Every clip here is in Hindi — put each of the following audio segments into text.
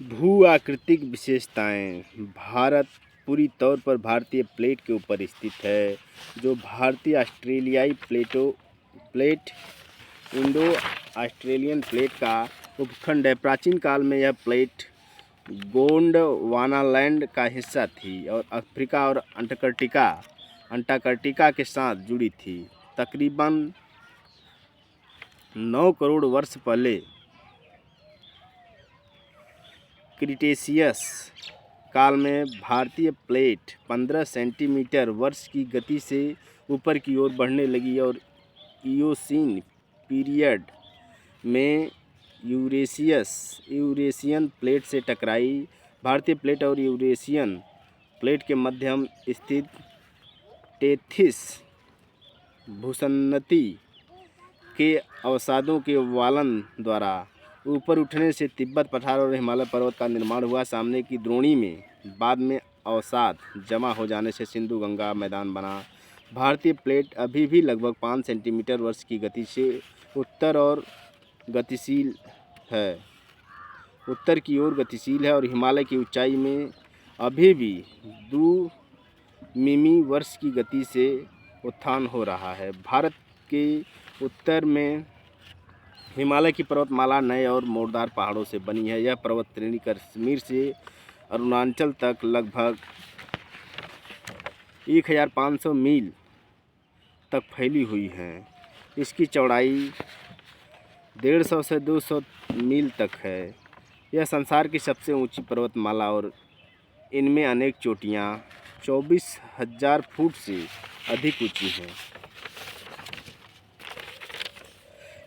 भू आकृतिक विशेषताएं। भारत पूरी तौर पर भारतीय प्लेट के ऊपर स्थित है, जो भारतीय ऑस्ट्रेलियाई प्लेट इंडो ऑस्ट्रेलियन प्लेट का उपखंड है। प्राचीन काल में यह प्लेट गोंडवानालैंड का हिस्सा थी और अफ्रीका और अंटार्कटिका के साथ जुड़ी थी। तकरीबन 9 करोड़ वर्ष पहले क्रिटेशियस काल में भारतीय प्लेट 15 सेंटीमीटर वर्ष की गति से ऊपर की ओर बढ़ने लगी और इयोसीन पीरियड में यूरेशियन प्लेट से टकराई। भारतीय प्लेट और यूरेशियन प्लेट के मध्यम स्थित टेथिस भूसन्नति के अवसादों के उबालन द्वारा ऊपर उठने से तिब्बत पठार और हिमालय पर्वत का निर्माण हुआ। सामने की द्रोणी में बाद में अवसाद जमा हो जाने से सिंधु गंगा मैदान बना। भारतीय प्लेट अभी भी लगभग 5 सेंटीमीटर वर्ष की गति से उत्तर की ओर गतिशील है और हिमालय की ऊंचाई में अभी भी 2 मिमी वर्ष की गति से उत्थान हो रहा है। भारत के उत्तर में हिमालय की पर्वतमाला नए और मोड़दार पहाड़ों से बनी है। यह पर्वत श्रेणी कश्मीर से अरुणाचल तक लगभग 1500 मील तक फैली हुई है। इसकी चौड़ाई 150 से 200 मील तक है। यह संसार की सबसे ऊंची पर्वतमाला और इनमें अनेक चोटियां 24,000 फुट से अधिक ऊंची हैं।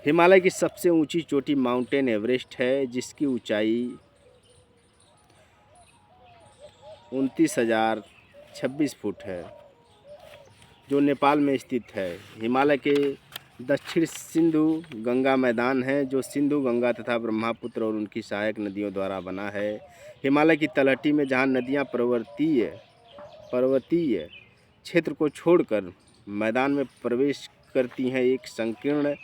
हिमालय की सबसे ऊंची चोटी माउंटेन एवरेस्ट है, जिसकी ऊंचाई 29,026 फुट है, जो नेपाल में स्थित है। हिमालय के दक्षिण सिंधु गंगा मैदान है, जो सिंधु गंगा तथा ब्रह्मपुत्र और उनकी सहायक नदियों द्वारा बना है। हिमालय की तलहटी में जहां नदियां पर्वतीय क्षेत्र को छोड़कर मैदान में प्रवेश करती हैं, एक संकीर्ण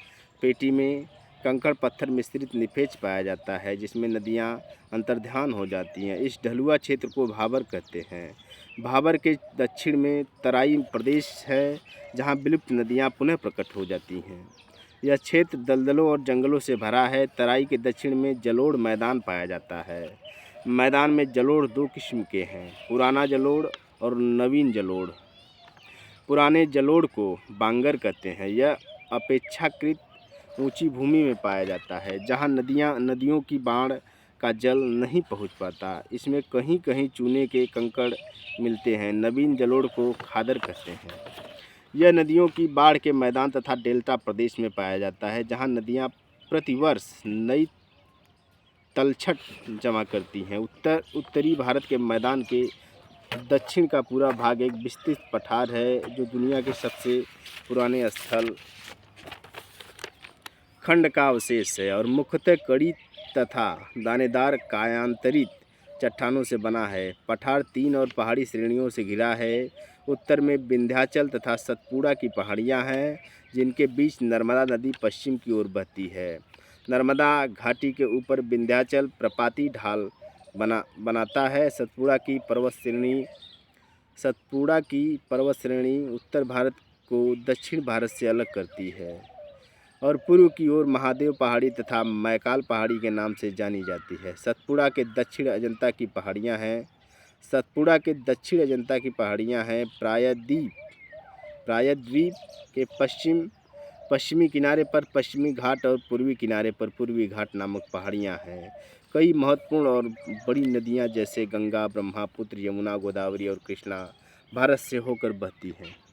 पेटी में कंकड़ पत्थर मिश्रित निफेज पाया जाता है, जिसमें नदियां अंतर्ध्यान हो जाती हैं। इस ढलुआ क्षेत्र को भाबर कहते हैं। भाबर के दक्षिण में तराई प्रदेश है, जहां विलुप्त नदियां पुनः प्रकट हो जाती हैं। यह क्षेत्र दलदलों और जंगलों से भरा है। तराई के दक्षिण में जलोढ़ मैदान पाया जाता है। मैदान में जलोढ़ 2 किस्म के हैं, पुराना जलोढ़ और नवीन जलोढ़। पुराने जलोढ़ को बांगर कहते हैं। यह अपेक्षाकृत ऊंची भूमि में पाया जाता है, जहां नदियों की बाढ़ का जल नहीं पहुंच पाता। इसमें कहीं कहीं चूने के कंकड़ मिलते हैं। नवीन जलोढ़ को खादर कहते हैं। यह नदियों की बाढ़ के मैदान तथा डेल्टा प्रदेश में पाया जाता है, जहां नदियां प्रतिवर्ष नई तलछट जमा करती हैं। उत्तरी भारत के मैदान के दक्षिण का पूरा भाग एक विस्तृत पठार है, जो दुनिया के सबसे पुराने स्थल खंड का अवशेष है और मुख्यतः कड़ी तथा दानेदार कायांतरित चट्टानों से बना है। पठार 3 और पहाड़ी श्रेणियों से घिरा है। उत्तर में विंध्याचल तथा सतपुड़ा की पहाड़ियाँ हैं, जिनके बीच नर्मदा नदी पश्चिम की ओर बहती है। नर्मदा घाटी के ऊपर विंध्याचल प्रपाती ढाल बनाता है। सतपुड़ा की पर्वत श्रेणी उत्तर भारत को दक्षिण भारत से अलग करती है और पूर्व की ओर महादेव पहाड़ी तथा मैकाल पहाड़ी के नाम से जानी जाती है। सतपुड़ा के दक्षिण अजंता की पहाड़ियाँ हैं। प्रायद्वीप के पश्चिमी किनारे पर पश्चिमी घाट और पूर्वी किनारे पर पूर्वी घाट नामक पहाड़ियाँ हैं। कई महत्वपूर्ण और बड़ी नदियाँ जैसे गंगा, ब्रह्मपुत्र, यमुना, गोदावरी और कृष्णा भारत से होकर बहती हैं।